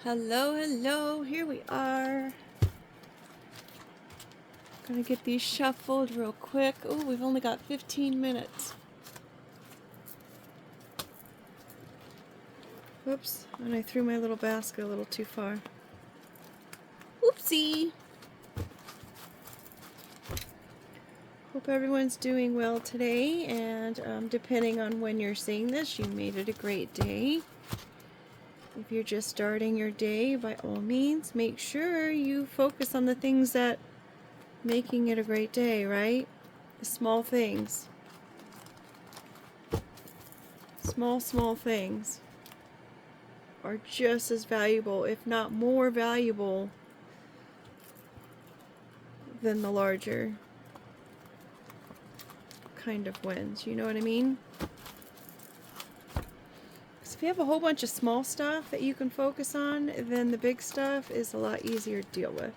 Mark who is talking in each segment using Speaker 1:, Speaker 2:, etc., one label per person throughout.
Speaker 1: Hello, hello, here we are. Gonna get these shuffled real quick. Oh, we've only got 15 minutes. Whoops, and I threw my little basket a little too far. Oopsie! Hope everyone's doing well today, and depending on when you're seeing this, you made it a great day. If you're just starting your day, by all means, make sure you focus on the things that making it a great day, right? The small things. Small things are just as valuable, if not more valuable, than the larger kind of wins. You know what I mean? Because if you have a whole bunch of small stuff that you can focus on, then the big stuff is a lot easier to deal with.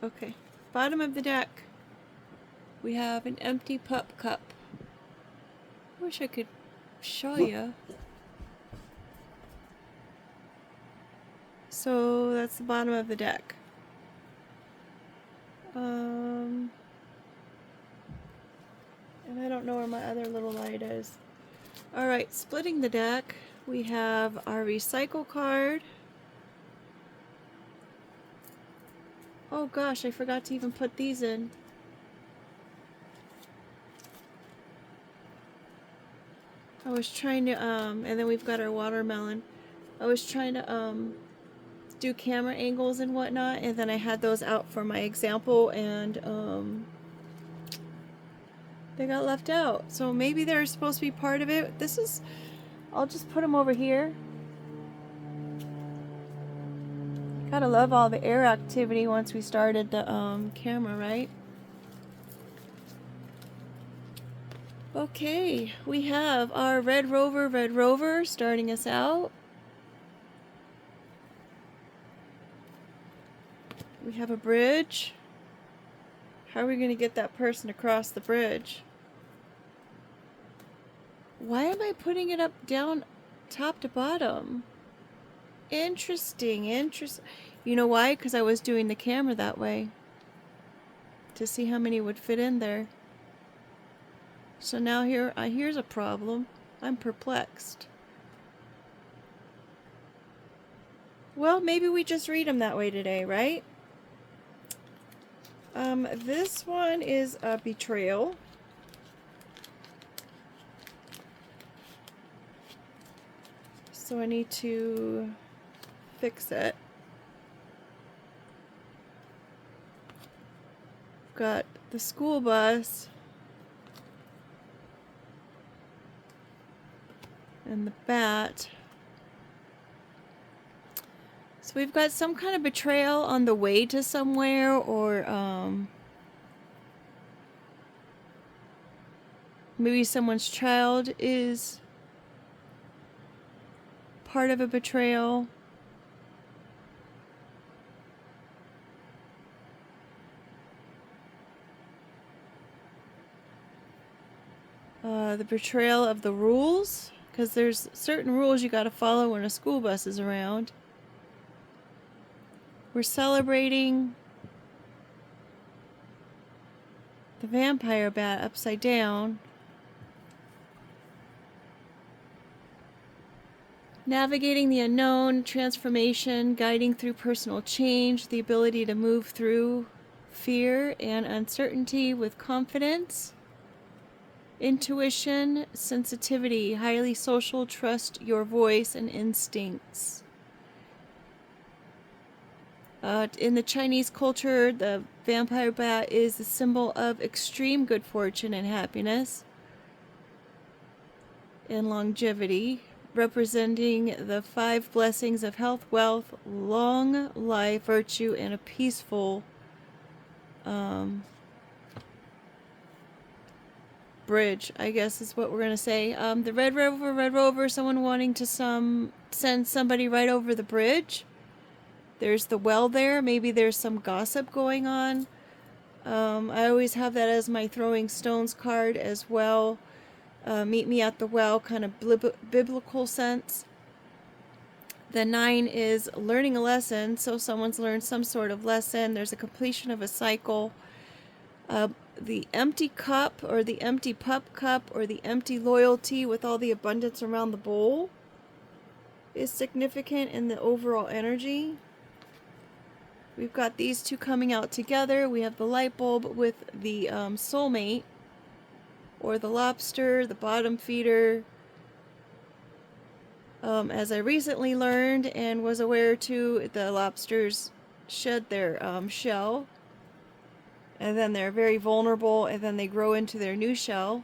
Speaker 1: Okay, bottom of the deck, we have an empty pup cup. I wish I could show you. So that's the bottom of the deck. And I don't know where my other little light is. Alright, splitting the deck, we have our recycle card. Oh gosh, I forgot to even put these in. I was trying to, and then we've got our watermelon. I was trying to, do camera angles and whatnot, and then I had those out for my example, and, they got left out. So maybe they're supposed to be part of it. This is, I'll just put them over here. Gotta love all the air activity once we started the, camera, right? Okay, we have our Red Rover starting us out. We have a bridge. How are we going to get that person across the bridge? Why am I putting it up, down, top to bottom? Interesting. You know why? Because I was doing the camera that way, to see how many would fit in there. So now here's a problem. I'm perplexed. Well, maybe we just read them that way today, right? This one is a betrayal. So I need to fix it. Got the school bus and the bat. So we've got some kind of betrayal on the way to somewhere, or maybe someone's child is part of a betrayal. The betrayal of the rules, because there's certain rules you got to follow when a school bus is around. We're celebrating the vampire bat upside down. Navigating the unknown, transformation, guiding through personal change, the ability to move through fear and uncertainty with confidence. Intuition, sensitivity, highly social, trust your voice and instincts. In the Chinese culture, the vampire bat is a symbol of extreme good fortune and happiness and longevity, representing the 5 blessings of health, wealth, long life, virtue, and a peaceful bridge, I guess is what we're going to say. The Red Rover, someone wanting to send somebody right over the bridge. There's the well there. Maybe there's some gossip going on. I always have that as my throwing stones card as well. Meet me at the well, kind of biblical sense. The 9 is learning a lesson, so someone's learned some sort of lesson. There's a completion of a cycle. The empty cup, or the empty pup cup, or the empty loyalty with all the abundance around the bowl is significant in the overall energy. We've got these two coming out together. We have the light bulb with the soulmate, or the lobster, the bottom feeder. As I recently learned and was aware too, the lobsters shed their shell, and then they're very vulnerable, and then they grow into their new shell.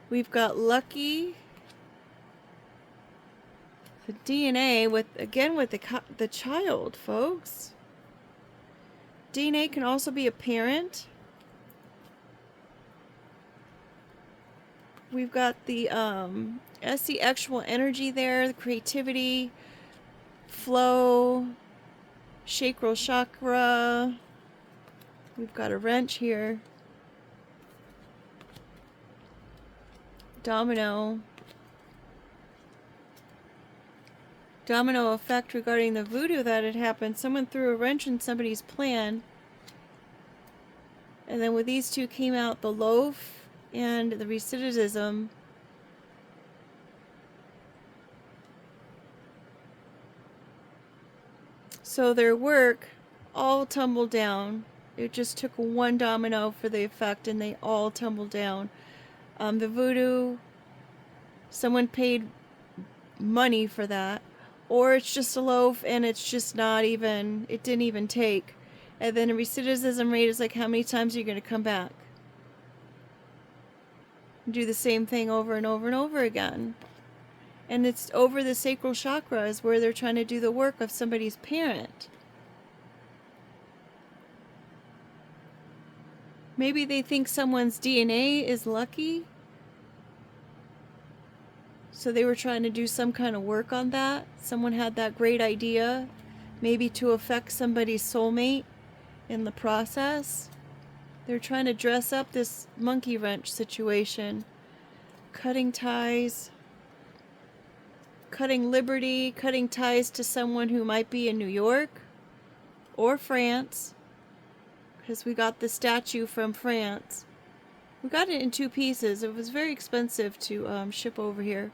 Speaker 1: We've got lucky, the DNA with the child, folks. DNA can also be a parent. We've got the SC actual energy there, the creativity, flow, sacral chakra. We've got a wrench here. Domino effect regarding the voodoo that had happened. Someone threw a wrench in somebody's plan. And then with these two came out the loaf and the recidivism. So their work all tumbled down. It just took one domino for the effect, and they all tumbled down. The voodoo, someone paid money for that. Or it's just a loaf and it's just not even, it didn't even take. And then a recidivism rate is like, how many times are you going to come back? Do the same thing over and over and over again. And it's over the sacral chakras where they're trying to do the work of somebody's parent. Maybe they think someone's DNA is lucky. So they were trying to do some kind of work on that. Someone had that great idea, maybe to affect somebody's soulmate in the process. They're trying to dress up this monkey wrench situation. Cutting ties, cutting liberty, cutting ties to someone who might be in New York or France, because we got the statue from France. We got it in 2 pieces. It was very expensive to ship over here.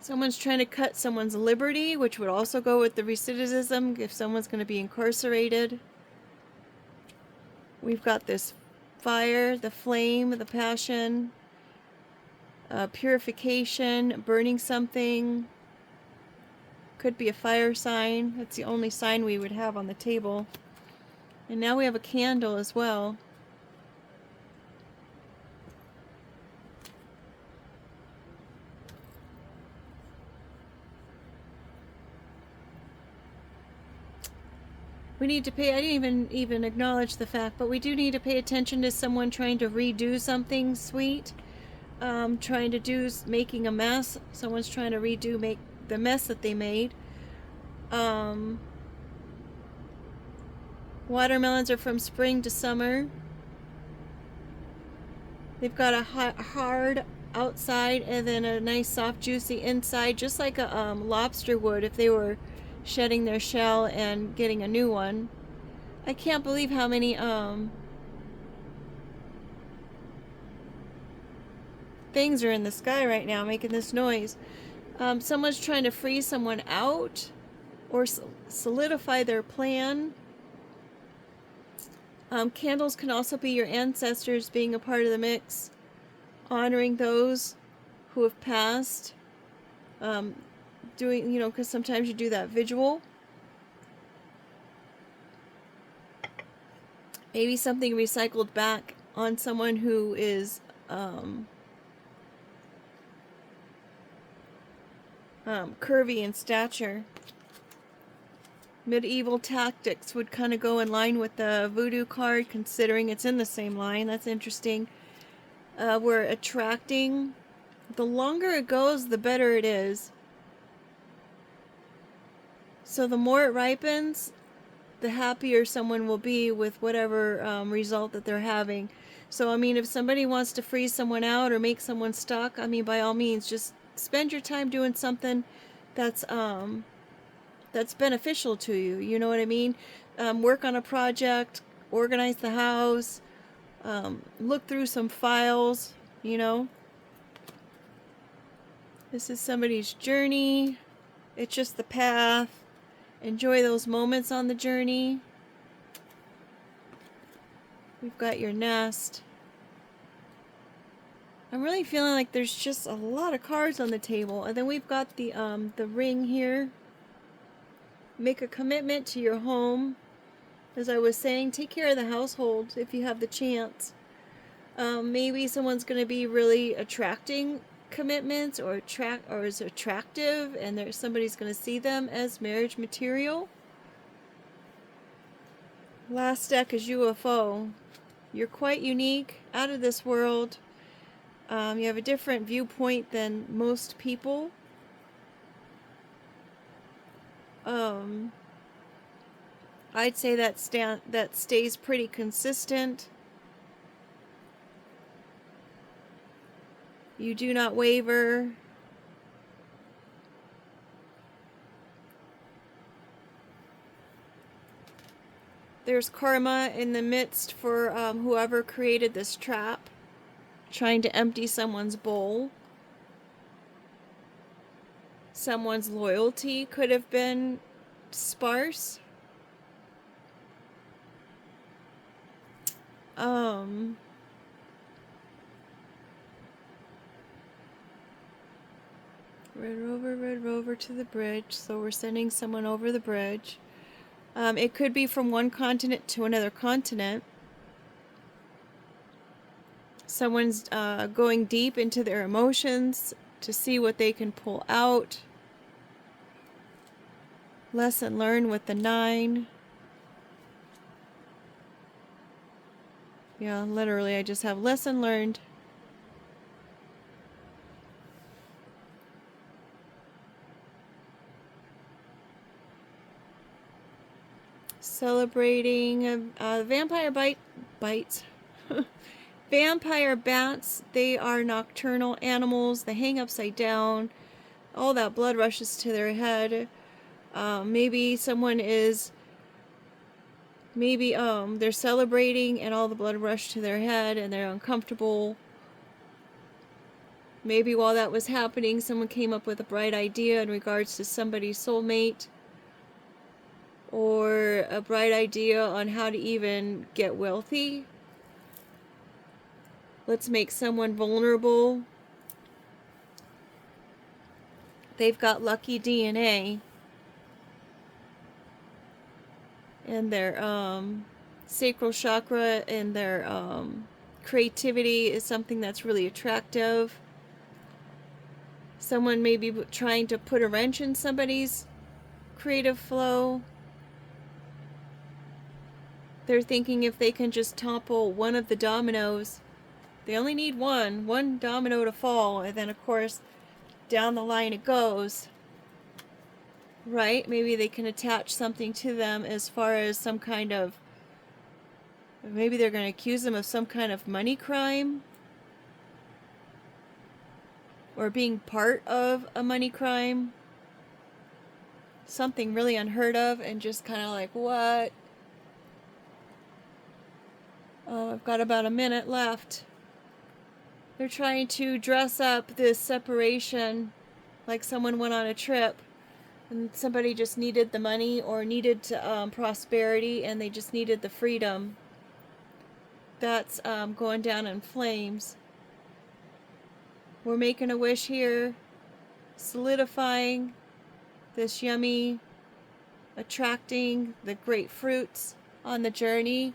Speaker 1: Someone's trying to cut someone's liberty, which would also go with the recidivism if someone's going to be incarcerated. We've got this fire, the flame, the passion, purification, burning something. Could be a fire sign. That's the only sign we would have on the table. And now we have a candle as well. We need to pay, I didn't even acknowledge the fact, but we do need to pay attention to someone trying to redo something sweet. Making a mess. Someone's trying to make the mess that they made. Watermelons are from spring to summer. They've got a hard outside and then a nice soft juicy inside, just like a lobster would if they were shedding their shell and getting a new one. I can't believe how many things are in the sky right now making this noise. Someone's trying to free someone out or solidify their plan. Candles can also be your ancestors being a part of the mix, honoring those who have passed. Because sometimes you do that vigil. Maybe something recycled back on someone who is curvy in stature. Medieval tactics would kind of go in line with the voodoo card, considering it's in the same line. That's interesting. We're attracting. The longer it goes, the better it is. So the more it ripens, the happier someone will be with whatever result that they're having. So, I mean, if somebody wants to freeze someone out or make someone stuck, I mean, by all means, just spend your time doing something that's beneficial to you. You know what I mean? Work on a project, organize the house, look through some files, you know. This is somebody's journey. It's just the path. Enjoy those moments on the journey. We've got your nest. I'm really feeling like there's just a lot of cards on the table. And then we've got the ring here. Make a commitment to your home. As I was saying, take care of the household if you have the chance. Maybe someone's going to be really attracting commitments or is attractive, and somebody's going to see them as marriage material. Last deck is UFO. You're quite unique, out of this world. You have a different viewpoint than most people. I'd say that stays pretty consistent. You do not waver. There's karma in the midst for whoever created this trap, trying to empty someone's bowl. Someone's loyalty could have been sparse. Red Rover to the bridge. So we're sending someone over the bridge. It could be from one continent to another continent. Someone's going deep into their emotions to see what they can pull out. Lesson learned with the 9. Yeah, literally, I just have lesson learned. Celebrating vampire bites. Vampire bats, they are nocturnal animals. They hang upside down. All that blood rushes to their head. Maybe someone is... Maybe they're celebrating and all the blood rushed to their head and they're uncomfortable. Maybe while that was happening, someone came up with a bright idea in regards to somebody's soulmate. Or a bright idea on how to even get wealthy. Let's make someone vulnerable. They've got lucky DNA. And their sacral chakra and their creativity is something that's really attractive. Someone may be trying to put a wrench in somebody's creative flow. They're thinking if they can just topple one of the dominoes, they only need one domino to fall, and then of course down the line it goes. Right? Maybe they can attach something to them as far as some kind of, maybe they're going to accuse them of some kind of money crime. Or being part of a money crime. Something really unheard of and just kind of like, what? I've got about a minute left. They're trying to dress up this separation like someone went on a trip and somebody just needed the money or needed prosperity and they just needed the freedom. That's going down in flames. We're making a wish here, solidifying this yummy, attracting the great fruits on the journey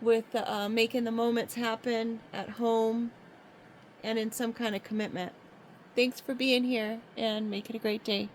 Speaker 1: with making the moments happen at home and in some kind of commitment. Thanks for being here and make it a great day.